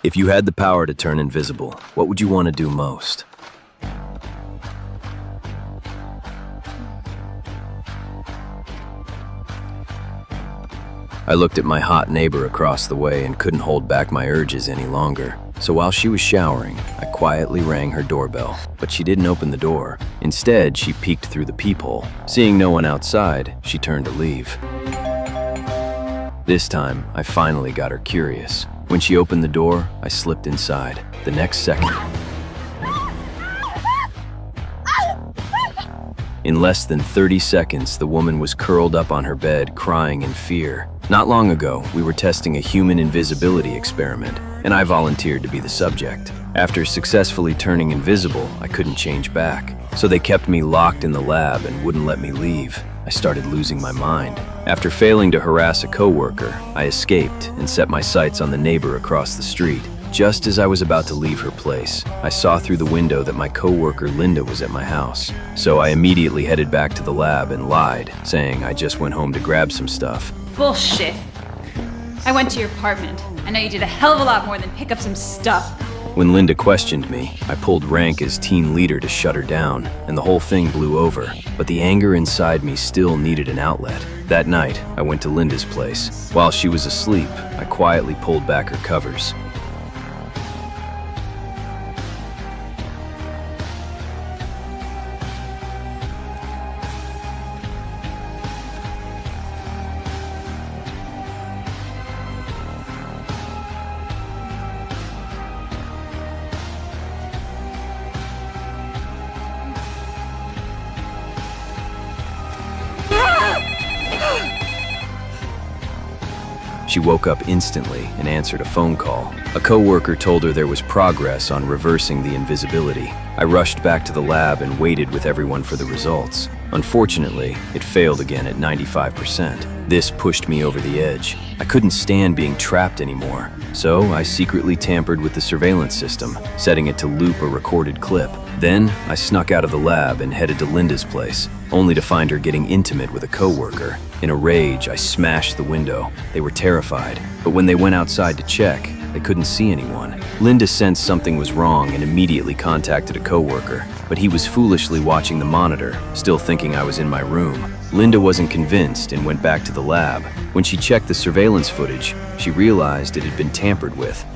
If you had the power to turn invisible, what would you want to do most? I looked at my hot neighbor across the way and couldn't hold back my urges any longer. So while she was showering, I quietly rang her doorbell, but she didn't open the door. Instead, she peeked through the peephole. Seeing no one outside, she turned to leave. This time, I finally got her curious. When she opened the door, I slipped inside. The next second, in less than 30 seconds, the woman was curled up on her bed, crying in fear. Not long ago, we were testing a human invisibility experiment, and I volunteered to be the subject. After successfully turning invisible, I couldn't change back, so they kept me locked in the lab and wouldn't let me leave. I started losing my mind. After failing to harass a coworker, I escaped and set my sights on the neighbor across the street. Just as I was about to leave her place, I saw through the window that my coworker Linda was at my house. So I immediately headed back to the lab and lied, saying I just went home to grab some stuff. Bullshit. I went to your apartment. I know you did a hell of a lot more than pick up some stuff. When Linda questioned me, I pulled rank as team leader to shut her down, and the whole thing blew over. But the anger inside me still needed an outlet. That night, I went to Linda's place. While she was asleep, I quietly pulled back her covers. She woke up instantly and answered a phone call. A coworker told her there was progress on reversing the invisibility. I rushed back to the lab and waited with everyone for the results. Unfortunately, it failed again at 95%. This pushed me over the edge. I couldn't stand being trapped anymore, so I secretly tampered with the surveillance system, setting it to loop a recorded clip. Then, I snuck out of the lab and headed to Linda's place, only to find her getting intimate with a coworker. In a rage, I smashed the window. They were terrified, but when they went outside to check, they couldn't see anyone. Linda sensed something was wrong and immediately contacted a coworker, but he was foolishly watching the monitor, still thinking I was in my room. Linda wasn't convinced and went back to the lab. When she checked the surveillance footage, she realized it had been tampered with.